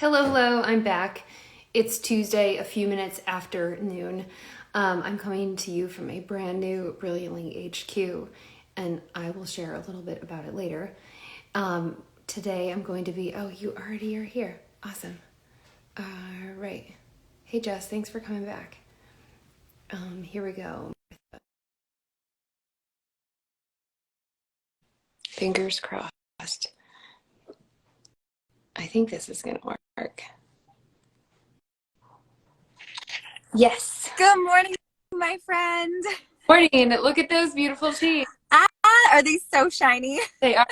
Hello, I'm back. It's Tuesday, a few minutes after noon. I'm coming to you from a brand new Brilliantly HQ, and I will share a little bit about it later. Today I'm going to be, oh, you already are here. Awesome. All right. Hey, Jess, thanks for coming back. Here we go. Fingers crossed. I think this is going to work. Yes. Good morning, my friend. Morning. Look at those beautiful teeth. Ah, are they so shiny? They are.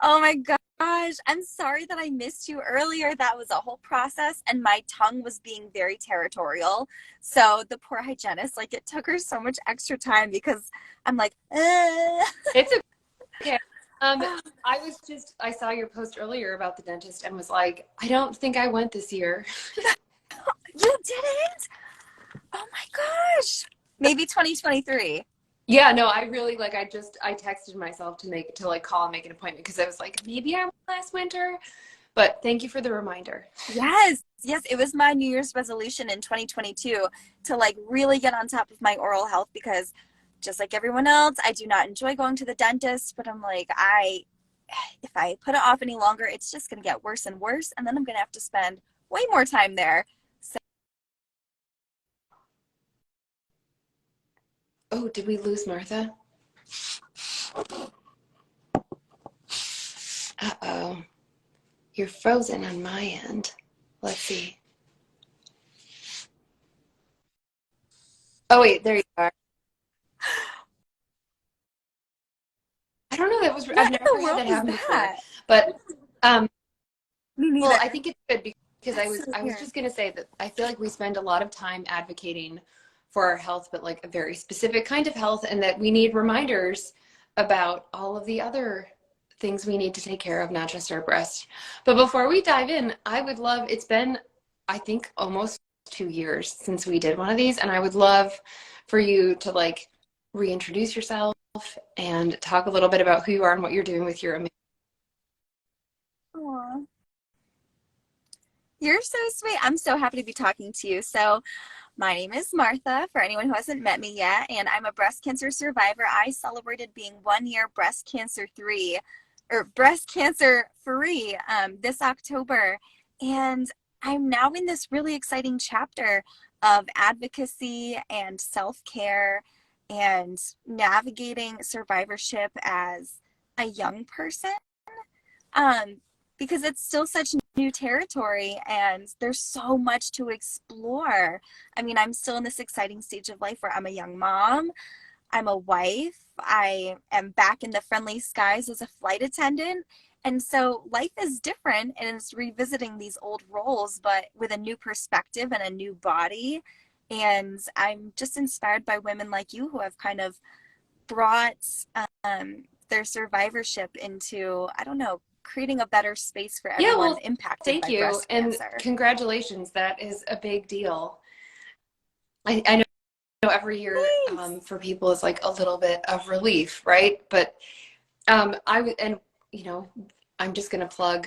Oh my gosh. I'm sorry that I missed you earlier. That was a whole process, and my tongue was being very territorial. So the poor hygienist, like, it took her so much extra time because I'm like, It's okay. I saw your post earlier about the dentist and was like, I don't think I went this year. You didn't? Oh my gosh. Maybe 2023. Yeah, no, I really I texted myself to call and make an appointment because I was like, maybe I went last winter. But thank you for the reminder. Yes, yes, it was my New Year's resolution in 2022 to like really get on top of my oral health because just like everyone else, I do not enjoy going to the dentist, but I'm like, if I put it off any longer, it's just going to get worse and worse, and then I'm going to have to spend way more time there. So, Oh, did we lose Martha? Uh-oh. You're frozen on my end. Let's see. Oh, wait, there you are. I don't know. I've what in never the had world that was happen before. that? But um, Me well, neither. I think it's good because That's so I was weird. just gonna say that I feel like we spend a lot of time advocating for our health, but like a very specific kind of health, and that we need reminders about all of the other things we need to take care of, not just our breast. But before we dive in, it's been, I think, almost 2 years since we did one of these, and I would love for you to like reintroduce yourself and talk a little bit about who you are and what you're doing with your amazing. Aw. You're so sweet. I'm so happy to be talking to you. So, my name is Martha, for anyone who hasn't met me yet, and I'm a breast cancer survivor. I celebrated being 1 year breast cancer free this October. And I'm now in this really exciting chapter of advocacy and self care and navigating survivorship as a young person, um, because it's still such new territory and there's so much to explore. I mean, I'm still in this exciting stage of life where I'm a young mom, I'm a wife, I am back in the friendly skies as a flight attendant. And so life is different and it's revisiting these old roles, but with a new perspective and a new body. And I'm just inspired by women like you who have kind of brought their survivorship into, I don't know, creating a better space for Yeah, everyone well, impacted thank by you breast and cancer. congratulations. That is a big deal. I know every year Thanks. for people is like a little bit of relief, right? But I would, and you know, I'm just gonna plug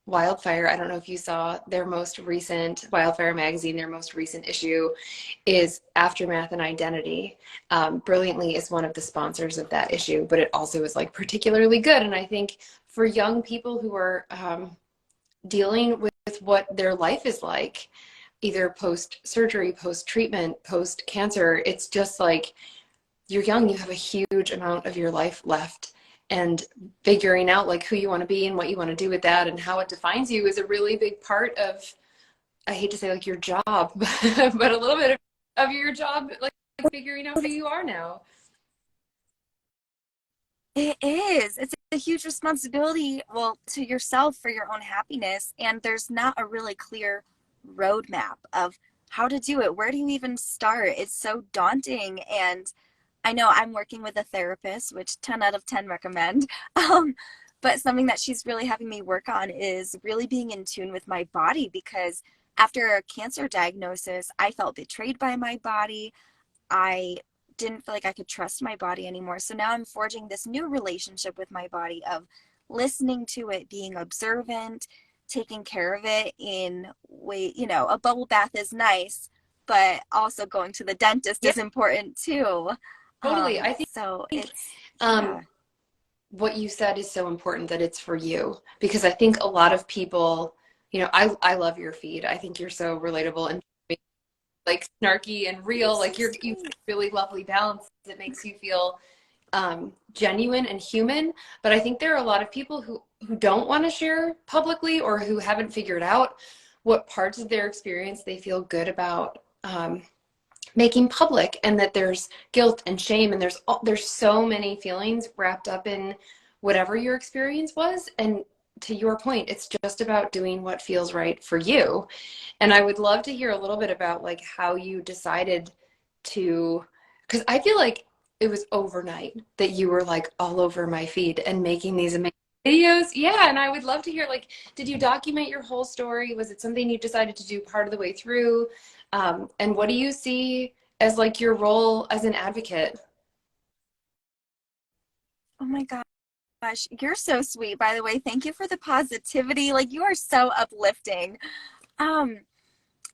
Wildfire. I don't know if you saw their most recent Wildfire magazine. Their most recent issue is Aftermath and Identity. Brilliantly is one of the sponsors of that issue, but it also is like particularly good. And I think for young people who are dealing with what their life is like, either post surgery, post treatment, post cancer, it's just like you're young, you have a huge amount of your life left. And figuring out like who you want to be and what you want to do with that and how it defines you is a really big part of, I hate to say like your job, but a little bit of your job, like figuring out who you are now. It is. It's a huge responsibility, well, to yourself for your own happiness. And there's not a really clear roadmap of how to do it. Where do you even start? It's so daunting. And I know I'm working with a therapist, which 10 out of 10 recommend. But something that she's really having me work on is really being in tune with my body because after a cancer diagnosis, I felt betrayed by my body. I didn't feel like I could trust my body anymore. So now I'm forging this new relationship with my body of listening to it, being observant, taking care of it in way, a bubble bath is nice, but also going to the dentist Yeah, is important too. totally. So Think it's, um, yeah. what you said is so important that it's for you because I think a lot of people, I love your feed. I think you're so relatable and like snarky and You're real. so Like you've got sweet. a really lovely balance that makes you feel genuine and human. But I think there are a lot of people who don't want to share publicly or who haven't figured out what parts of their experience they feel good about making public, and that there's guilt and shame, and there's so many feelings wrapped up in whatever your experience was. And to your point, it's just about doing what feels right for you. And I would love to hear a little bit about like how you decided to, because I feel like it was overnight that you were like all over my feed and making these amazing videos. Yeah, and I would love to hear like, did you document your whole story? Was it something you decided to do part of the way through? And what do you see as like your role as an advocate? Oh my gosh, you're so sweet, by the way. Thank you for the positivity. Like, you are so uplifting. Um,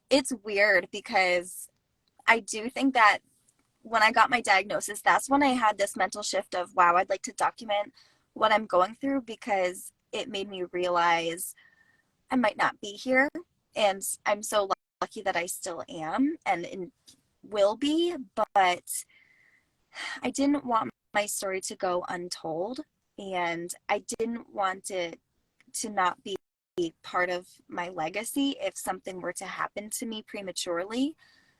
it's weird because I do think that when I got my diagnosis, that's when I had this mental shift of, wow, I'd like to document what I'm going through because it made me realize I might not be here. And I'm so lucky that I still am and will be. But I didn't want my story to go untold. And I didn't want it to not be part of my legacy if something were to happen to me prematurely.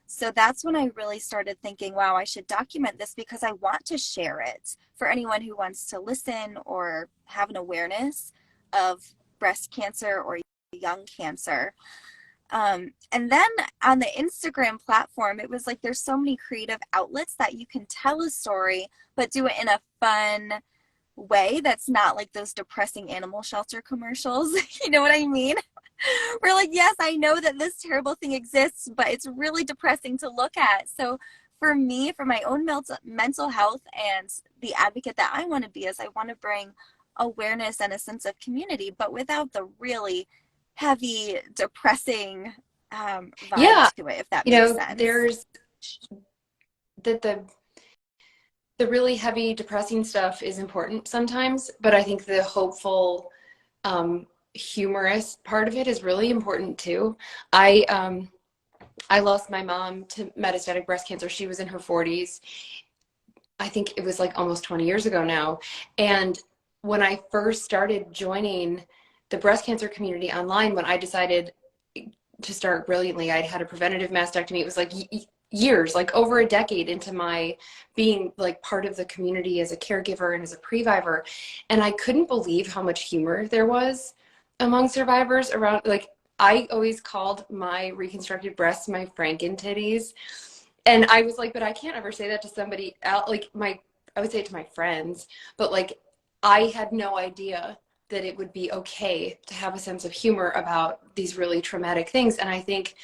So that's when I really started thinking, wow, I should document this because I want to share it for anyone who wants to listen or have an awareness of breast cancer or young cancer. And then on the Instagram platform, it was like there's so many creative outlets that you can tell a story, but do it in a fun way that's not like those depressing animal shelter commercials. You know what I mean? We're like, yes, I know that this terrible thing exists, but it's really depressing to look at. So for me, for my own mental health and the advocate that I want to be, is I want to bring awareness and a sense of community, but without the really heavy, depressing vibe Yeah, to it, if that makes sense. there's the really heavy, depressing stuff is important sometimes, but I think the hopeful, humorous part of it is really important too. I lost my mom to metastatic breast cancer. She was in her 40s. I think it was like almost 20 years ago now. And when I first started joining the breast cancer community online, when I decided to start brilliantly, I'd had a preventative mastectomy. It was like years, like over a decade into my being like part of the community as a caregiver and as a previvor. And I couldn't believe how much humor there was among survivors around. Like, I always called my reconstructed breasts my Franken titties. And I was like, but I can't ever say that to somebody else. Like, I would say it to my friends, but like, I had no idea that it would be okay to have a sense of humor about these really traumatic things. And I think,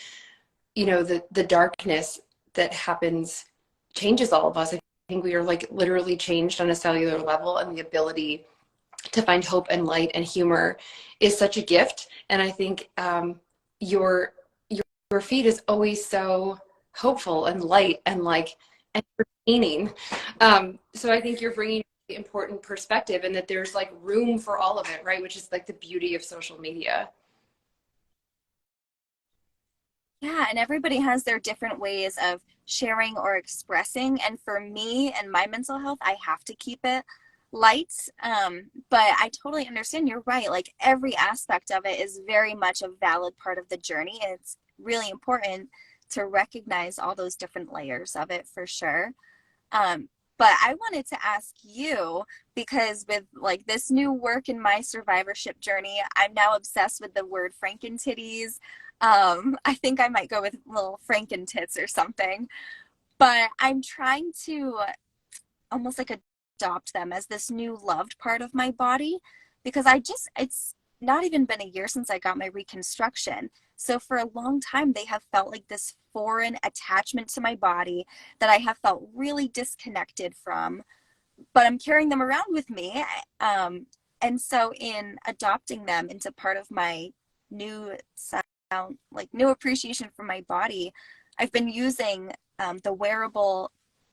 the darkness that happens changes all of us. I think we are like literally changed on a cellular level, and the ability to find hope and light and humor is such a gift. And I think your your feed is always so hopeful and light and like entertaining. So I think you're bringing important perspective, and that there's like room for all of it, right? Which is like the beauty of social media. Yeah, and everybody has their different ways of sharing or expressing. And for me and my mental health, I have to keep it light. But I totally understand. You're right. Like every aspect of it is very much a valid part of the journey. And it's really important to recognize all those different layers of it for sure. But I wanted to ask you because with like this new work in my survivorship journey, I'm now obsessed with the word Frankentitties. I think I might go with little Frankentits or something. But I'm trying to almost like adopt them as this new loved part of my body because it's not even been a year since I got my reconstruction. So for a long time, they have felt like this foreign attachment to my body that I have felt really disconnected from, but I'm carrying them around with me. And so in adopting them into part of my new sound, like new appreciation for my body, I've been using the wearable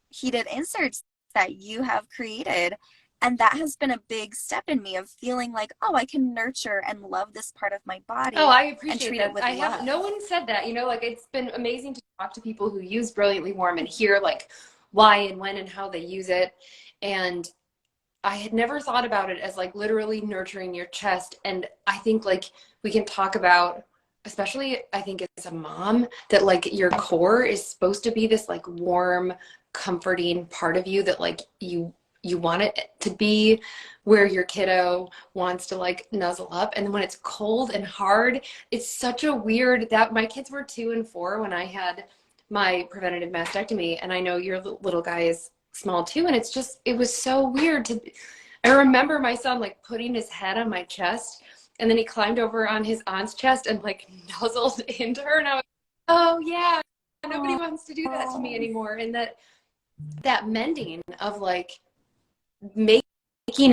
heated inserts that you have created. And that has been a big step in me of feeling like, oh, I can nurture and love this part of my Oh, body I and appreciate treat it that. with I have no love. one said that, like it's been amazing to talk to people who use Brilliantly Warm and hear like why and when and how they use it. And I had never thought about it as like literally nurturing your chest. And I think like we can talk about, especially I think as a mom, that like your core is supposed to be this like warm, comforting part of you that like you want it to be where your kiddo wants to like nuzzle up. And when it's cold and hard, it's such a weird that my kids were 2 and 4 when I had my preventative mastectomy. And I know your little guy is small too. And it's just, it was so weird to, I remember my son like putting his head on my chest and then he climbed over on his aunt's chest and like nuzzled into her. And I was, oh yeah, nobody wants to do that to me Oh, anymore. And that mending of like making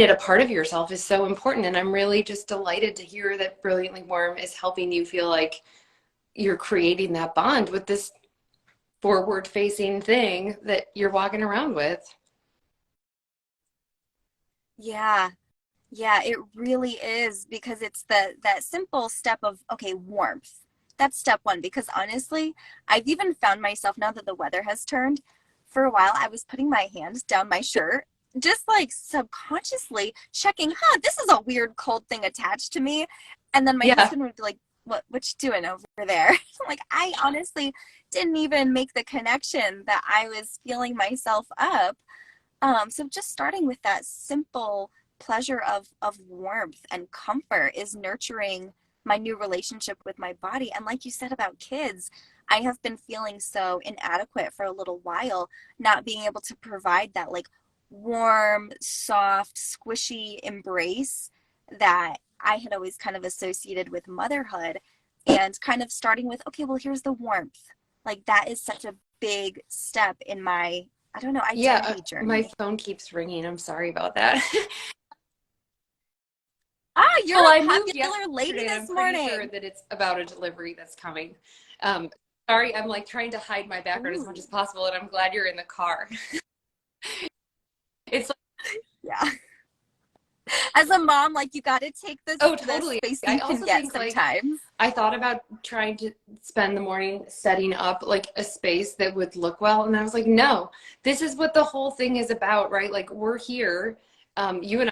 it a part of yourself is so important. And I'm really just delighted to hear that Brilliantly Warm is helping you feel like you're creating that bond with this forward facing thing that you're walking around with. yeah. Yeah, it really is because it's the that simple step of okay, warmth. That's step one because honestly, I've even found myself now that the weather has turned, for a while I was putting my hand down my shirt, just like subconsciously checking, huh, this is a weird cold thing attached to me. And then my Yeah. husband would be like, what you doing over there? Like I honestly didn't even make the connection that I was feeling myself up. So just starting with that simple pleasure of warmth and comfort is nurturing my new relationship with my body. And like you said about kids, I have been feeling so inadequate for a little while, not being able to provide that like warm, soft, squishy embrace that I had always kind of associated with motherhood. And kind of starting with, okay, well, here's the warmth. Like that is such a big step in my, I don't know, Yeah. identity My journey. phone keeps ringing. I'm sorry about that. Ah, Well, you're a I moved popular lady yesterday and I'm this pretty sure morning. that it's about a delivery that's coming. Um, sorry, I'm like trying to hide my background as much Ooh, as possible, and I'm glad you're in the car. It's like, yeah. As a mom, like you got to take oh, the totally. space that I you can also get think like sometimes. I thought about trying to spend the morning setting up like a space that would look well, and I was like, no, this is what the whole thing is about, right? Like we're here, you and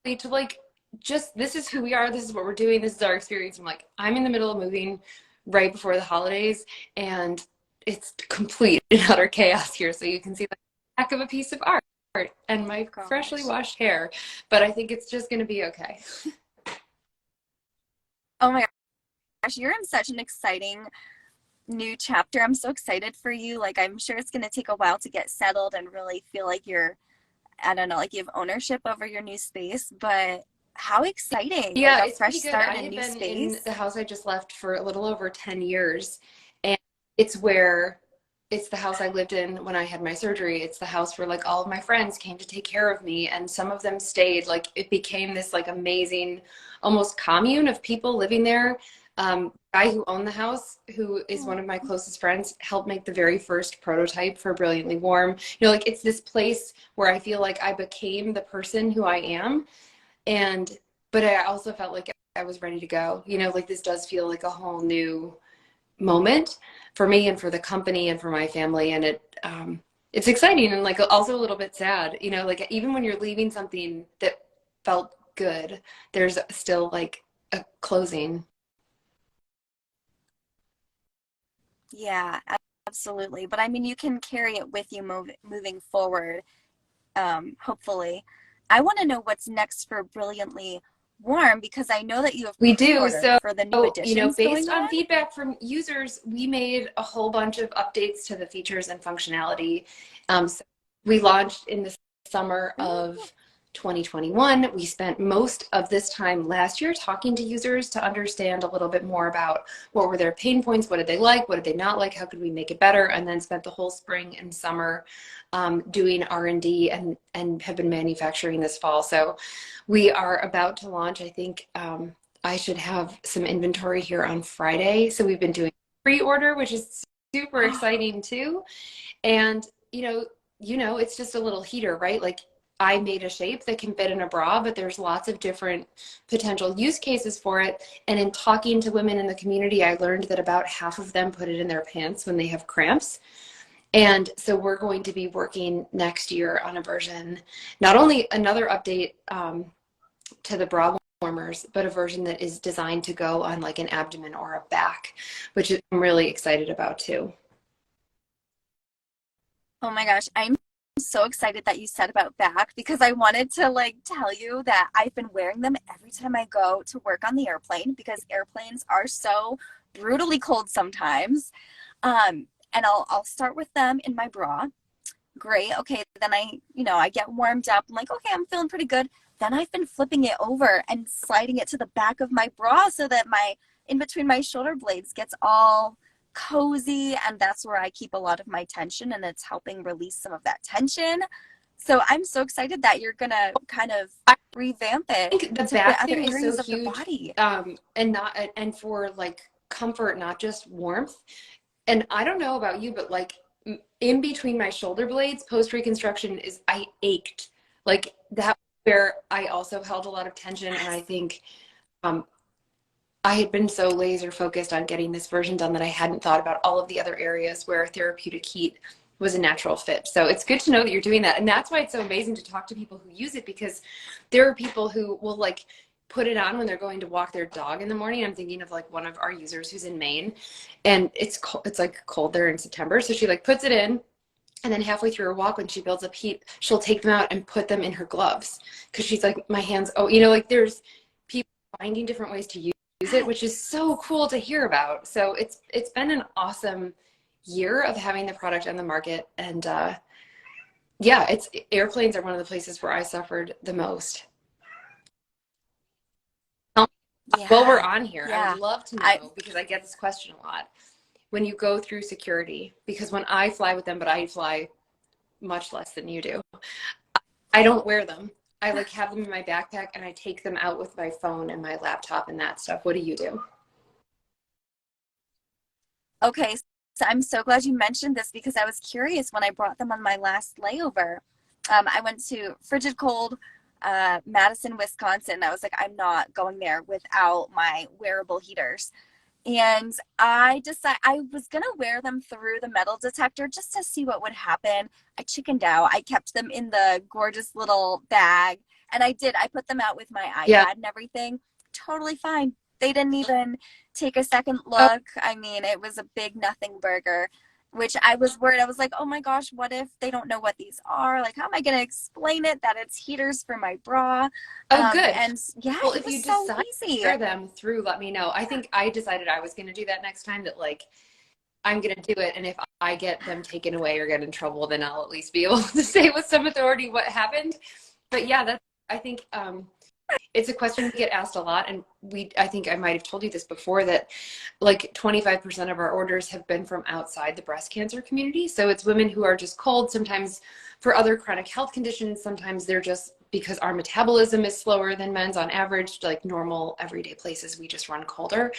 I, to like just this is who we are, this is what we're doing, this is our experience. I'm like, I'm in the middle of moving right before the holidays, and it's complete and utter chaos here. So you can see the back of a piece of art and my freshly Gosh. washed hair, but I think it's just going to be okay. Oh my gosh, you're in such an exciting new chapter. I'm so excited for you. Like I'm sure it's going to take a while to get settled and really feel like you're, I don't know, like you have ownership over your new space, but how exciting. Like Yeah, a it's pretty fresh good. start I in a had new been in space. the house I just left for a little over 10 years. And it's where it's the house I lived in when I had my surgery. It's the house where like all of my friends came to take care of me and some of them stayed. Like it became this like amazing almost commune of people living there. Guy who owned the house, who is one Oh, of my closest friends, helped make the very first prototype for Brilliantly Warm. Like it's this place where I feel like I became the person who I am. And but I also felt like I was ready to go. Like this does feel like a whole new moment for me and for the company and for my family. And it's exciting and like also a little bit sad. Like even when you're leaving something that felt good, there's still like a closing. yeah, absolutely. But I mean, you can carry it with you moving forward, hopefully. I want to know what's next for Brilliantly Warm because I know that you have We do. pre-order So, for the new additions based going on on. feedback from users, we made a whole bunch of updates to the features and functionality. So we launched in the summer Ooh, of 2021. We spent most of this time last year talking to users to understand a little bit more about what were their pain points, what did they like, what did they not like, how could we make it better, and then spent the whole spring and summer doing R&D and have been manufacturing this fall. So we are about to launch, I think, I should have some inventory here on Friday. So we've been doing pre-order, which is super exciting too. And it's just a little heater, right? Like I made a shape that can fit in a bra, but there's lots of different potential use cases for it. And in talking to women in the community, I learned that about half of them put it in their pants when they have cramps. And so we're going to be working next year on a version, not only another update to the bra warmers, but a version that is designed to go on like an abdomen or a back, which I'm really excited about too. Oh my gosh, I'm so excited that you said about back because I wanted to like tell you that I've been wearing them every time I go to work on the airplane because airplanes are so brutally cold sometimes. And I'll start with them in my bra. Great. Okay, then I get warmed up. I'm like, okay, I'm feeling pretty good. Then I've been flipping it over and sliding it to the back of my bra so that my in between my shoulder blades gets all cozy, and that's where I keep a lot of my tension, and it's helping release some of that tension. So I'm so excited that you're gonna kind of I revamp it think the to fit back other thing is so areas of the huge, body. and for like comfort, not just warmth. And I don't know about you, but like in between my shoulder blades, post reconstruction is I ached like that where I also held a lot of tension, and I Yes. think um, I had been so laser focused on getting this version done that I hadn't thought about all of the other areas where therapeutic heat was a natural fit. So it's good to know that you're doing that. And that's why it's so amazing to talk to people who use it, because there are people who will like put it on when they're going to walk their dog in the morning. I'm thinking of like one of our users who's in Maine, and it's cold, it's like cold there in September. So she like puts it in, and then halfway through her walk, when she builds up heat, she'll take them out and put them in her gloves because she's like, my hands, oh, like there's people finding different ways to use it, which is so cool to hear about. So it's been an awesome year of having the product on the market. And yeah, it's airplanes are one of the places where I suffered the most. While we're Yeah. on here, I would Yeah. love to I know, because I get this question a lot, when you go through security, because when I fly with them, but I fly much less than you do, I don't wear them. I like have them in my backpack and I take them out with my phone and my laptop and that stuff. What do you do? Okay, so I'm so glad you mentioned this because I was curious when I brought them on my last layover. I went to frigid cold Madison, Wisconsin. I was like, I'm not going there without my wearable heaters. And I decided I was gonna wear them through the metal detector just to see what would happen. I chickened out. I kept them in the gorgeous little bag, and I did. I put them out with my Yeah. iPad and everything. Totally fine. They didn't even take a second Oh, look. I mean, it was a big nothing burger, which I was worried. I was like, oh my gosh, what if they don't know what these are? Like, how am I going to explain it that it's heaters for my bra? oh, good. And yeah, Well, it if was you so decide easy. to wear them through, let me know. I think I decided I was going to do that next time, that like I'm going to do it. And if I get them taken away or get in trouble, then I'll at least be able to say with some authority what happened. But yeah, I think it's a question we get asked a lot. And I think I might have told you this before, that like 25% of our orders have been from outside the breast cancer community. So it's women who are just cold, sometimes for other chronic health conditions. Sometimes they're just because our metabolism is slower than men's on average, like normal everyday places, we just run colder.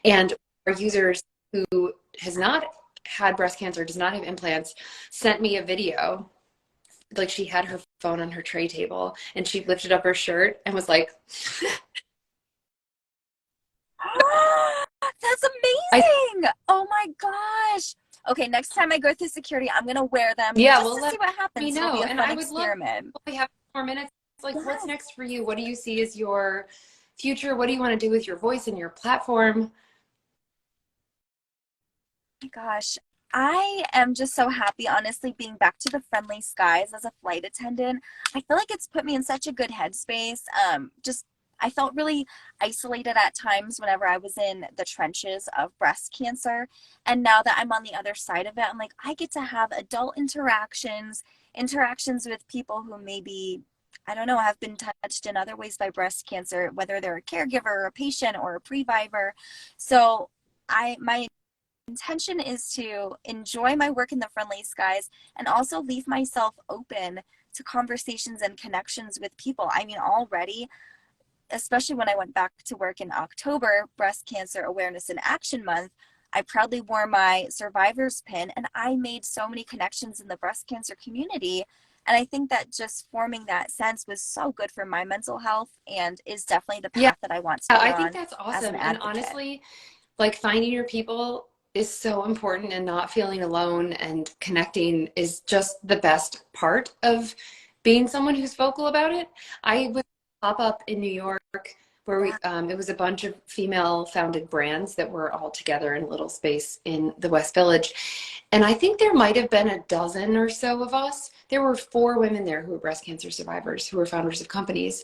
And our users who has not had breast cancer, does not have implants, sent me a video. Like she had her phone on her tray table and she lifted up her shirt and was like, That's I, amazing. Oh my gosh. Okay, next time I go through security, I'm gonna wear them yeah, just well, to let see what me happens. It'll be know. a And fun I would love, experiment. we have 4 minutes. Like, what's Yes. next for you? What do you see as your future? What do you want to do with your voice and your platform? My gosh. I am just so happy, honestly, being back to the friendly skies as a flight attendant. I feel like it's put me in such a good headspace. Just I felt really isolated at times whenever I was in the trenches of breast cancer. And now that I'm on the other side of it, I'm like, I get to have adult interactions, interactions with people who maybe, I don't know, have been touched in other ways by breast cancer, whether they're a caregiver or a patient or a previvor. So my intention is to enjoy my work in the friendly skies and also leave myself open to conversations and connections with people. I mean, already especially when I went back to work in October, Breast Cancer Awareness and Action Month, I proudly wore my survivor's pin, and I made so many connections in the breast cancer community. And I think that just forming that sense was so good for my mental health and is definitely the Yeah, path that I want to be I think on that's as an awesome. And advocate. honestly, like finding your people is so important, and not feeling alone and connecting is just the best part of being someone who's vocal about it. I was pop up in New York where Yeah. it was a bunch of female founded brands that were all together in a little space in the West Village. And I think there might have been a dozen or so of us. There were 4 women there who were breast cancer survivors who were founders of companies.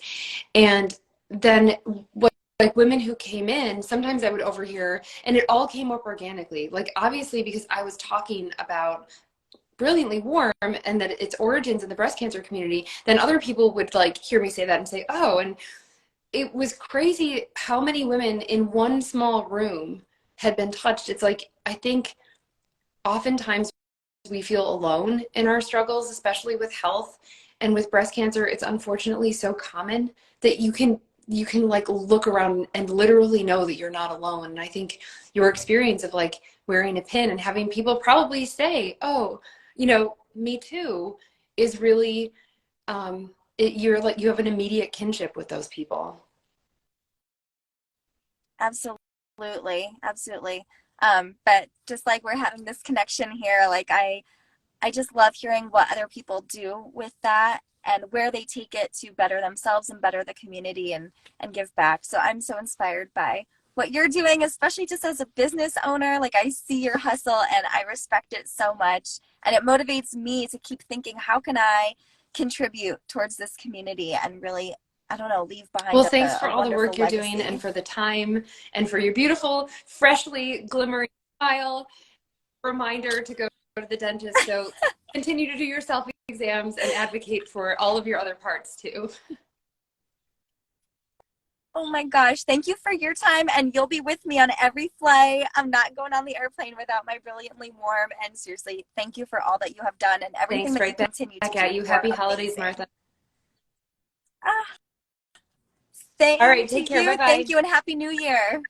And then what, like women who came in, sometimes I would overhear, and it all came up organically. Like obviously because I was talking about Brilliantly Warm and that its origins in the breast cancer community, then other people would like hear me say that and say, "Oh," and it was crazy how many women in one small room had been touched. It's like I think oftentimes we feel alone in our struggles, especially with health and with breast cancer. It's unfortunately so common that you can like look around and literally know that you're not alone. And I think your experience of like wearing a pin and having people probably say, "Oh, me too," is really you're like you have an immediate kinship with those people. Absolutely. Absolutely. But just like we're having this connection here, like I just love hearing what other people do with that and where they take it to better themselves and better the community and give back. So I'm so inspired by what you're doing, especially just as a business owner. Like I see your hustle and I respect it so much. And it motivates me to keep thinking, how can I contribute towards this community and really, I don't know, leave Well, behind thanks for a all the wonderful work you're doing and legacy. for the time and for your beautiful, freshly glimmering smile. Reminder to go to the dentist. So continue to do your self exams and advocate for all of your other parts too. Oh my gosh, thank you for your time. And you'll be with me on every flight. I'm not going on the airplane without my Brilliantly Warm. And seriously, thank you for all that you have done and everything Thanks that you right continue to back do. at you. You are Happy holidays, amazing. Martha. Ah, All same right, to take care. you. Bye Thank bye. you and Happy New Year.